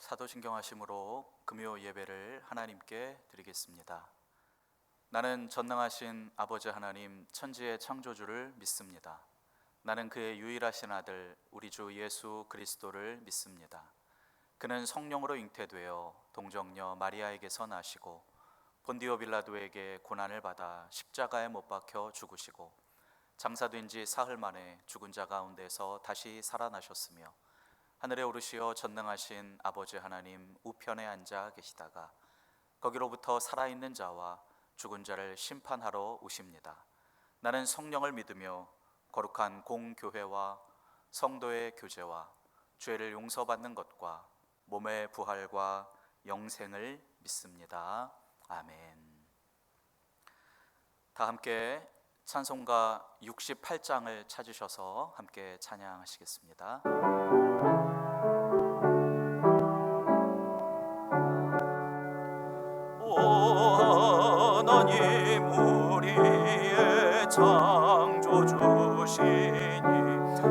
사도신경하심으로 금요 예배를 하나님께 드리겠습니다. 나는 전능하신 아버지 하나님 천지의 창조주를 믿습니다. 나는 그의 유일하신 아들 우리 주 예수 그리스도를 믿습니다. 그는 성령으로 잉태되어 동정녀 마리아에게서 나시고 본디오 빌라도에게 고난을 받아 십자가에 못 박혀 죽으시고 장사된 지 사흘 만에 죽은 자 가운데서 다시 살아나셨으며 하늘에 오르시어 전능하신 아버지 하나님 우편에 앉아 계시다가 거기로부터 살아있는 자와 죽은 자를 심판하러 오십니다. 나는 성령을 믿으며 거룩한 공교회와 성도의 교제와 죄를 용서받는 것과 몸의 부활과 영생을 믿습니다. 아멘. 다 함께 찬송가 68장을 찾으셔서 함께 찬양하시겠습니다. 오 하나님 우리의 창조주시니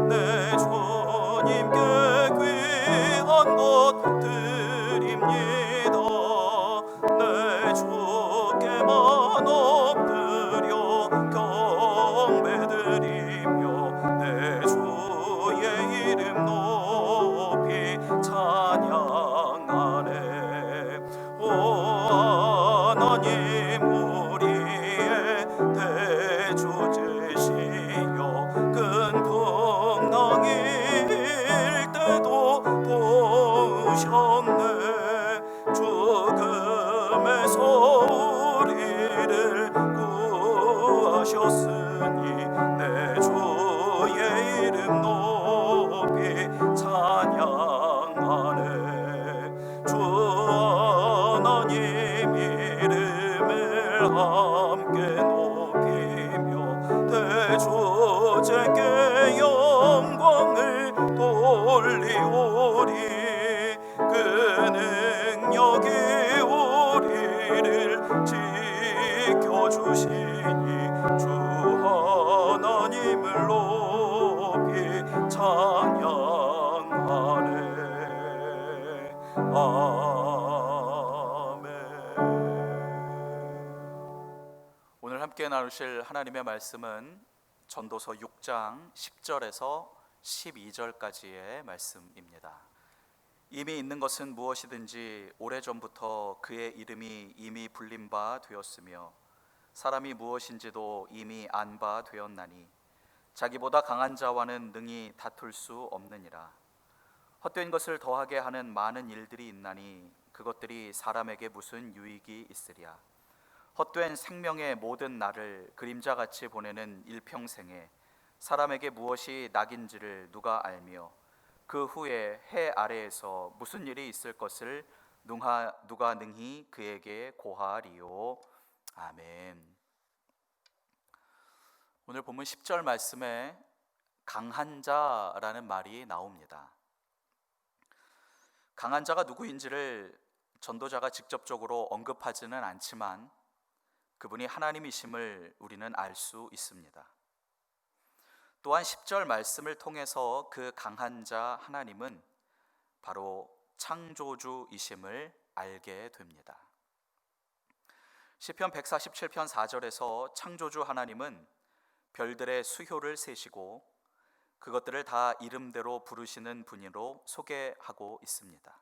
내 주님께 귀한 것 드립니다. 내 주께만 엎드려 경배드리며 내 주의 이름 높이 찬양하네. 오 하나님 우리의 대주제시여 큰 풍랑일 때도 도우셨네. 죽음에서 우리를 구하셨으니 내 주의 이름 높이 찬양하네. 주 하나님 이름을 함께 높이며 대주제께 영광을 돌리오리. 그 능력이 우리를 지켜주시니 주 하나님을 높이 찬양하네. 아멘. 오늘 함께 나누실 하나님의 말씀은 전도서 6장 10절에서 12절까지의 말씀입니다. 이미 있는 것은 무엇이든지 오래전부터 그의 이름이 이미 불린 바 되었으며 사람이 무엇인지도 이미 안 바 되었나니 자기보다 강한 자와는 능히 다툴 수 없느니라. 헛된 것을 더하게 하는 많은 일들이 있나니 그것들이 사람에게 무슨 유익이 있으랴. 헛된 생명의 모든 날을 그림자같이 보내는 일평생에 사람에게 무엇이 낙인지를 누가 알며 그 후에 해 아래에서 무슨 일이 있을 것을 누가 능히 그에게 고하리요. 아멘. 오늘 본문 10절 말씀에 강한 자라는 말이 나옵니다. 강한 자가 누구인지를 전도자가 직접적으로 언급하지는 않지만 그분이 하나님이심을 우리는 알 수 있습니다. 또한 10절 말씀을 통해서 그 강한 자 하나님은 바로 창조주이심을 알게 됩니다. 시편 147편 4절에서 창조주 하나님은 별들의 수효를 세시고 그것들을 다 이름대로 부르시는 분으로 소개하고 있습니다.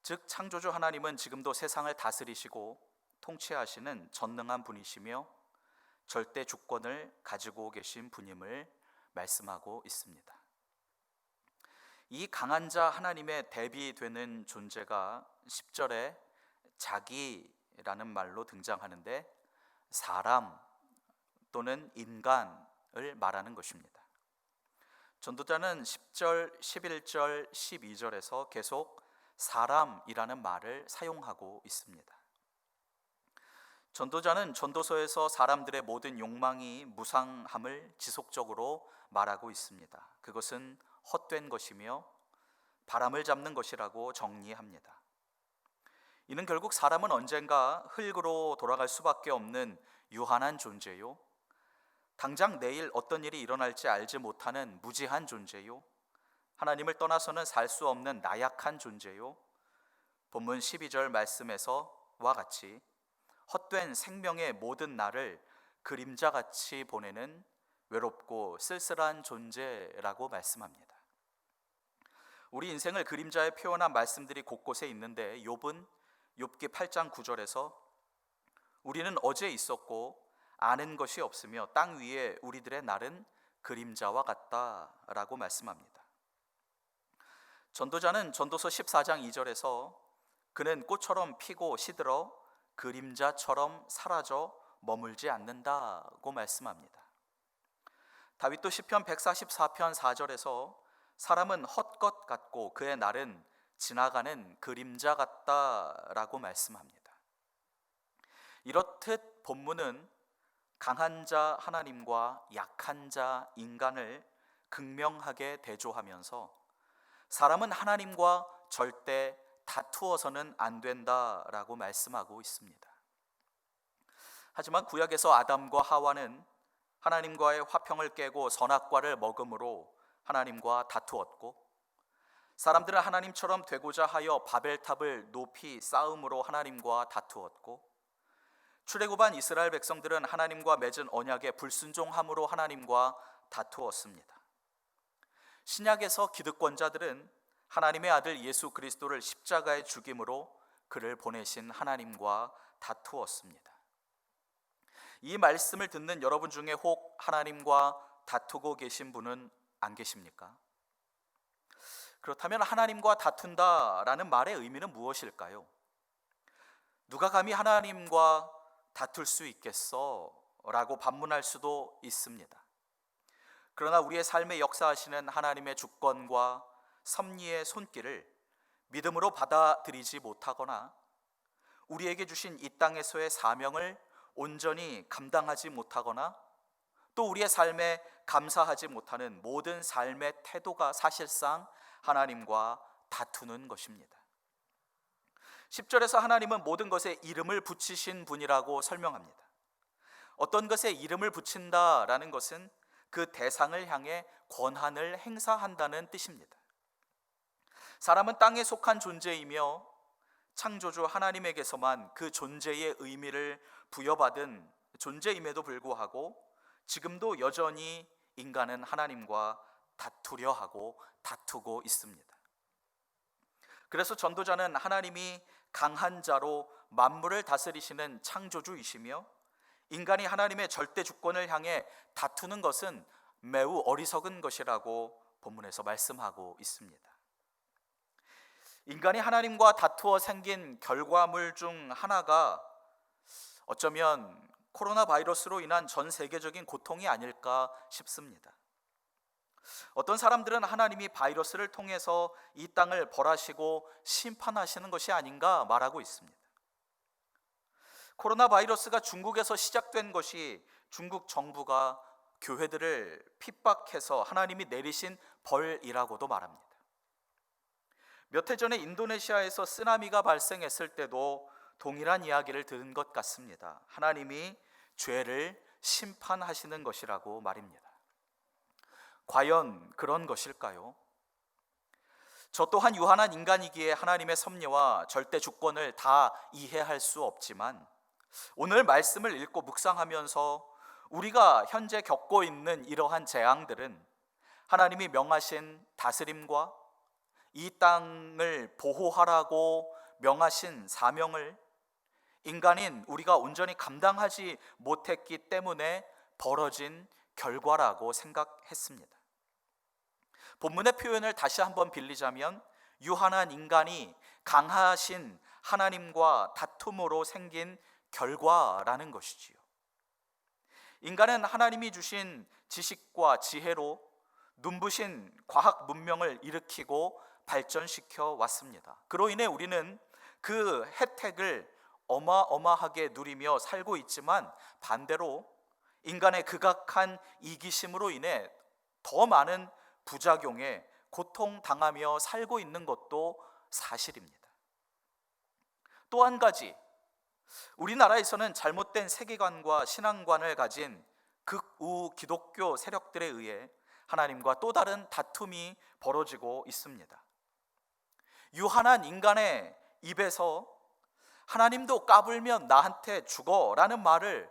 즉 창조주 하나님은 지금도 세상을 다스리시고 통치하시는 전능한 분이시며 절대 주권을 가지고 계신 분임을 말씀하고 있습니다. 이 강한 자 하나님의 대비되는 존재가 10절에 자기라는 말로 등장하는데 사람 또는 인간을 말하는 것입니다. 전도자는 10절, 11절, 12절에서 계속 사람이라는 말을 사용하고 있습니다. 전도자는 전도서에서 사람들의 모든 욕망이 무상함을 지속적으로 말하고 있습니다. 그것은 헛된 것이며 바람을 잡는 것이라고 정리합니다. 이는 결국 사람은 언젠가 흙으로 돌아갈 수밖에 없는 유한한 존재요, 당장 내일 어떤 일이 일어날지 알지 못하는 무지한 존재요, 하나님을 떠나서는 살 수 없는 나약한 존재요, 본문 12절 말씀에서와 같이 헛된 생명의 모든 날을 그림자같이 보내는 외롭고 쓸쓸한 존재라고 말씀합니다. 우리 인생을 그림자에 표현한 말씀들이 곳곳에 있는데 욥은 욥기 8장 9절에서 우리는 어제 있었고 아는 것이 없으며 땅 위에 우리들의 날은 그림자와 같다라고 말씀합니다. 전도자는 전도서 14장 2절에서 그는 꽃처럼 피고 시들어 그림자처럼 사라져 머물지 않는다고 말씀합니다. 다윗도 시편 144편 4절에서 사람은 헛것 같고 그의 날은 지나가는 그림자 같다라고 말씀합니다. 이렇듯 본문은 강한 자 하나님과 약한 자 인간을 극명하게 대조하면서 사람은 하나님과 절대 다투어서는 안 된다라고 말씀하고 있습니다. 하지만 구약에서 아담과 하와는 하나님과의 화평을 깨고 선악과를 먹음으로 하나님과 다투었고, 사람들은 하나님처럼 되고자 하여 바벨탑을 높이 쌓음으로 하나님과 다투었고, 출애굽한 이스라엘 백성들은 하나님과 맺은 언약에 불순종함으로 하나님과 다투었습니다. 신약에서 기득권자들은 하나님의 아들 예수 그리스도를 십자가에 죽임으로 그를 보내신 하나님과 다투었습니다. 이 말씀을 듣는 여러분 중에 혹 하나님과 다투고 계신 분은 안 계십니까? 그렇다면 하나님과 다툰다라는 말의 의미는 무엇일까요? 누가 감히 하나님과 다툴 수 있겠어? 라고 반문할 수도 있습니다. 그러나 우리의 삶에 역사하시는 하나님의 주권과 섭리의 손길을 믿음으로 받아들이지 못하거나 우리에게 주신 이 땅에서의 사명을 온전히 감당하지 못하거나 또 우리의 삶에 감사하지 못하는 모든 삶의 태도가 사실상 하나님과 다투는 것입니다. 10절에서 하나님은 모든 것에 이름을 붙이신 분이라고 설명합니다. 어떤 것에 이름을 붙인다라는 것은 그 대상을 향해 권한을 행사한다는 뜻입니다. 사람은 땅에 속한 존재이며 창조주 하나님에게서만 그 존재의 의미를 부여받은 존재임에도 불구하고 지금도 여전히 인간은 하나님과 다투려 하고 다투고 있습니다. 그래서 전도자는 하나님이 강한 자로 만물을 다스리시는 창조주이시며 인간이 하나님의 절대 주권을 향해 다투는 것은 매우 어리석은 것이라고 본문에서 말씀하고 있습니다. 인간이 하나님과 다투어 생긴 결과물 중 하나가 어쩌면 코로나 바이러스로 인한 전 세계적인 고통이 아닐까 싶습니다. 어떤 사람들은 하나님이 바이러스를 통해서 이 땅을 벌하시고 심판하시는 것이 아닌가 말하고 있습니다. 코로나 바이러스가 중국에서 시작된 것이 중국 정부가 교회들을 핍박해서 하나님이 내리신 벌이라고도 말합니다. 몇 해 전에 인도네시아에서 쓰나미가 발생했을 때도 동일한 이야기를 들은 것 같습니다. 하나님이 죄를 심판하시는 것이라고 말입니다. 과연 그런 것일까요? 저 또한 유한한 인간이기에 하나님의 섭리와 절대 주권을 다 이해할 수 없지만 오늘 말씀을 읽고 묵상하면서 우리가 현재 겪고 있는 이러한 재앙들은 하나님이 명하신 다스림과 이 땅을 보호하라고 명하신 사명을 인간인 우리가 온전히 감당하지 못했기 때문에 벌어진 결과라고 생각했습니다. 본문의 표현을 다시 한번 빌리자면 유한한 인간이 강하신 하나님과 다툼으로 생긴 결과라는 것이지요. 인간은 하나님이 주신 지식과 지혜로 눈부신 과학 문명을 일으키고 발전시켜 왔습니다. 그로 인해 우리는 그 혜택을 어마어마하게 누리며 살고 있지만 반대로 인간의 극악한 이기심으로 인해 더 많은 부작용에 고통당하며 살고 있는 것도 사실입니다. 또 한 가지, 우리나라에서는 잘못된 세계관과 신앙관을 가진 극우 기독교 세력들에 의해 하나님과 또 다른 다툼이 벌어지고 있습니다. 유한한 인간의 입에서 하나님도 까불면 나한테 죽어라는 말을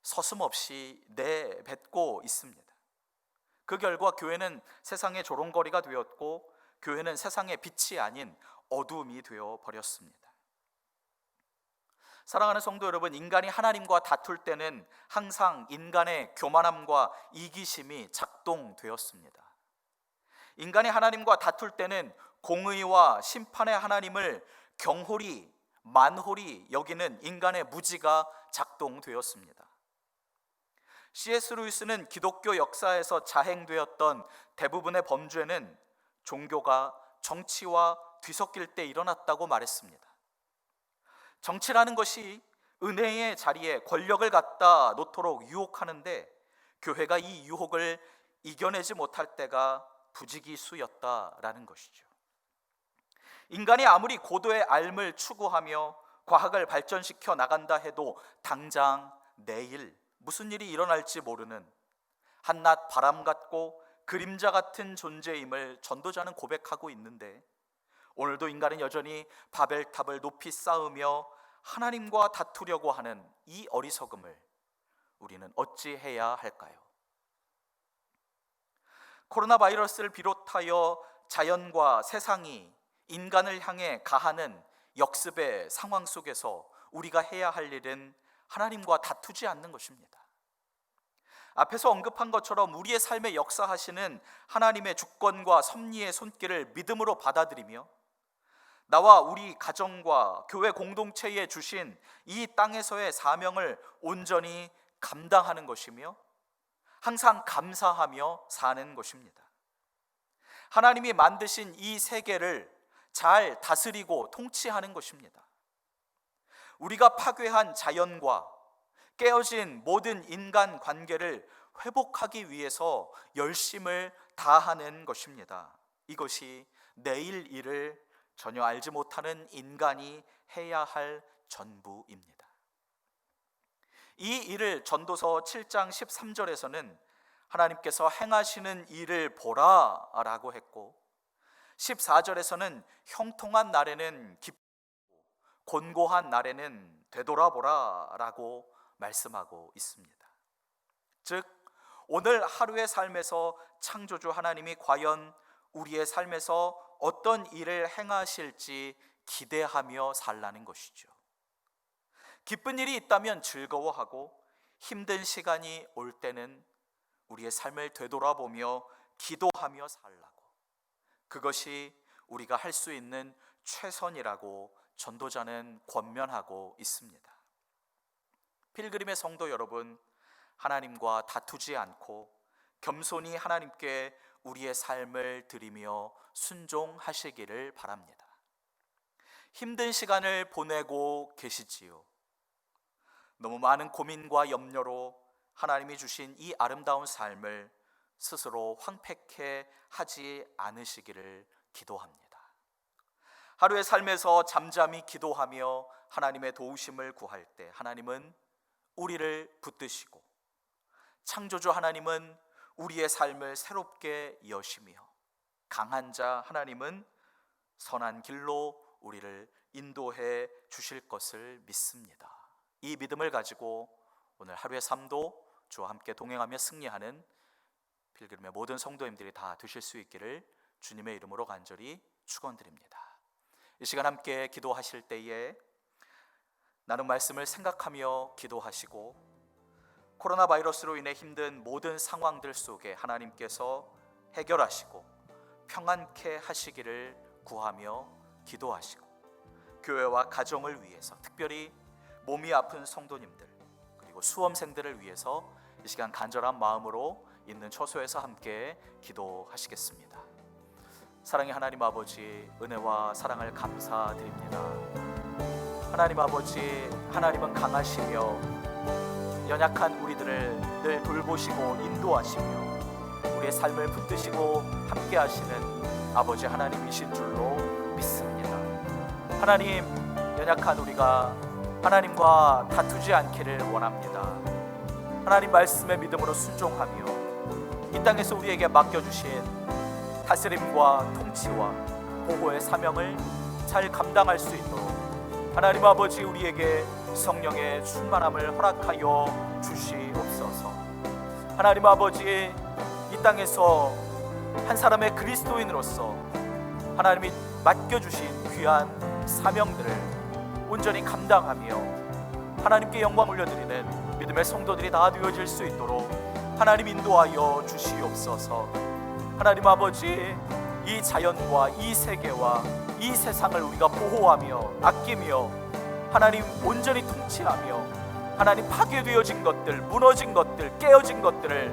서슴없이 내뱉고 있습니다. 그 결과 교회는 세상의 조롱거리가 되었고, 교회는 세상의 빛이 아닌 어둠이 되어 버렸습니다. 사랑하는 성도 여러분, 인간이 하나님과 다툴 때는 항상 인간의 교만함과 이기심이 작동되었습니다. 인간이 하나님과 다툴 때는 공의와 심판의 하나님을 경홀히 만홀히 여기는 인간의 무지가 작동되었습니다. C.S. 루이스는 기독교 역사에서 자행되었던 대부분의 범죄는 종교가 정치와 뒤섞일 때 일어났다고 말했습니다. 정치라는 것이 은혜의 자리에 권력을 갖다 놓도록 유혹하는데, 교회가 이 유혹을 이겨내지 못할 때가 부지기수였다라는 것이죠. 인간이 아무리 고도의 삶을 추구하며 과학을 발전시켜 나간다 해도 당장 내일 무슨 일이 일어날지 모르는 한낮 바람 같고 그림자 같은 존재임을 전도자는 고백하고 있는데, 오늘도 인간은 여전히 바벨탑을 높이 쌓으며 하나님과 다투려고 하는 이 어리석음을 우리는 어찌 해야 할까요? 코로나 바이러스를 비롯하여 자연과 세상이 인간을 향해 가하는 역습의 상황 속에서 우리가 해야 할 일은 하나님과 다투지 않는 것입니다. 앞에서 언급한 것처럼 우리의 삶에 역사하시는 하나님의 주권과 섭리의 손길을 믿음으로 받아들이며, 나와 우리 가정과 교회 공동체에 주신 이 땅에서의 사명을 온전히 감당하는 것이며, 항상 감사하며 사는 것입니다. 하나님이 만드신 이 세계를 잘 다스리고 통치하는 것입니다. 우리가 파괴한 자연과 깨어진 모든 인간 관계를 회복하기 위해서 열심을 다하는 것입니다. 이것이 내일 일을 전혀 알지 못하는 인간이 해야 할 전부입니다. 이 일을 전도서 7장 13절에서는 하나님께서 행하시는 일을 보라 라고 했고, 14절에서는 형통한 날에는 기쁘고 곤고한 날에는 되돌아보라 라고 말씀하고 있습니다. 즉, 오늘 하루의 삶에서 창조주 하나님이 과연 우리의 삶에서 어떤 일을 행하실지 기대하며 살라는 것이죠. 기쁜 일이 있다면 즐거워하고, 힘든 시간이 올 때는 우리의 삶을 되돌아보며 기도하며 살라고, 그것이 우리가 할 수 있는 최선이라고 전도자는 권면하고 있습니다. 필그림의 성도 여러분, 하나님과 다투지 않고 겸손히 하나님께 우리의 삶을 드리며 순종하시기를 바랍니다. 힘든 시간을 보내고 계시지요. 너무 많은 고민과 염려로 하나님이 주신 이 아름다운 삶을 스스로 황폐케 하지 않으시기를 기도합니다. 하루의 삶에서 잠잠히 기도하며 하나님의 도우심을 구할 때 하나님은 우리를 붙드시고, 창조주 하나님은 우리의 삶을 새롭게 여시며, 강한 자 하나님은 선한 길로 우리를 인도해 주실 것을 믿습니다. 이 믿음을 가지고 오늘 하루의 삶도 주와 함께 동행하며 승리하는 필그림의 모든 성도님들이 다 되실 수 있기를 주님의 이름으로 간절히 축원드립니다. 이 시간 함께 기도하실 때에 나눈 말씀을 생각하며 기도하시고, 코로나 바이러스로 인해 힘든 모든 상황들 속에 하나님께서 해결하시고 평안케 하시기를 구하며 기도하시고, 교회와 가정을 위해서, 특별히 몸이 아픈 성도님들 그리고 수험생들을 위해서 이 시간 간절한 마음으로 있는 처소에서 함께 기도하시겠습니다. 사랑의 하나님 아버지, 은혜와 사랑을 감사드립니다. 하나님 아버지, 하나님은 강하시며 연약한 우리들을 늘 돌보시고 인도하시며 우리의 삶을 붙드시고 함께 하시는 아버지 하나님이신 줄로 믿습니다. 하나님, 연약한 우리가 하나님과 다투지 않기를 원합니다. 하나님 말씀의 믿음으로 순종하며 이 땅에서 우리에게 맡겨주신 다스림과 통치와 보호의 사명을 잘 감당할 수 있도록 하나님 아버지 우리에게 성령의 충만함을 허락하여 주시옵소서. 하나님 아버지, 이 땅에서 한 사람의 그리스도인으로서 하나님이 맡겨주신 귀한 사명들을 온전히 감당하며 하나님께 영광 올려드리는 믿음의 성도들이 다 되어질 수 있도록 하나님 인도하여 주시옵소서. 하나님 아버지, 이 자연과 이 세계와 이 세상을 우리가 보호하며 아끼며 하나님 온전히 통치하며 하나님 파괴되어진 것들, 무너진 것들, 깨어진 것들을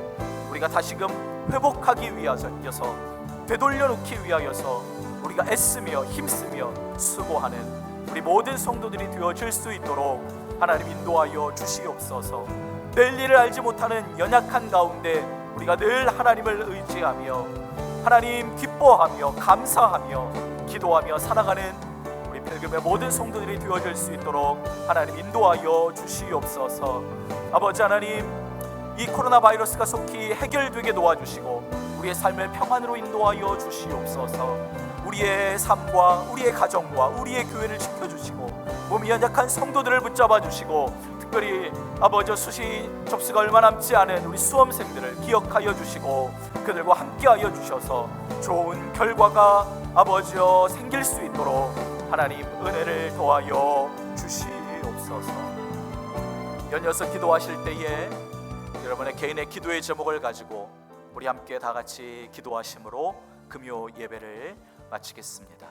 우리가 다시금 회복하기 위하여서, 되돌려놓기 위하여서 우리가 애쓰며 힘쓰며 수고하는 우리 모든 성도들이 되어질 수 있도록 하나님 인도하여 주시옵소서. 내일 일을 알지 못하는 연약한 가운데 우리가 늘 하나님을 의지하며 하나님 기뻐하며 감사하며 기도하며 살아가는 우리 필금의 모든 성도들이 되어질 수 있도록 하나님 인도하여 주시옵소서. 아버지 하나님, 이 코로나 바이러스가 속히 해결되게 도와주시고 우리의 삶을 평안으로 인도하여 주시옵소서. 우리의 삶과 우리의 가정과 우리의 교회를 지켜주시고 몸이 연약한 성도들을 붙잡아 주시고 특별히 아버지 수시 접수가 얼마 남지 않은 우리 수험생들을 기억하여 주시고 그들과 함께하여 주셔서 좋은 결과가 아버지여 생길 수 있도록 하나님 은혜를 더하여 주시옵소서. 연이어서 기도하실 때에 여러분의 개인의 기도의 제목을 가지고 우리 함께 다 같이 기도하심으로 금요 예배를 마치겠습니다.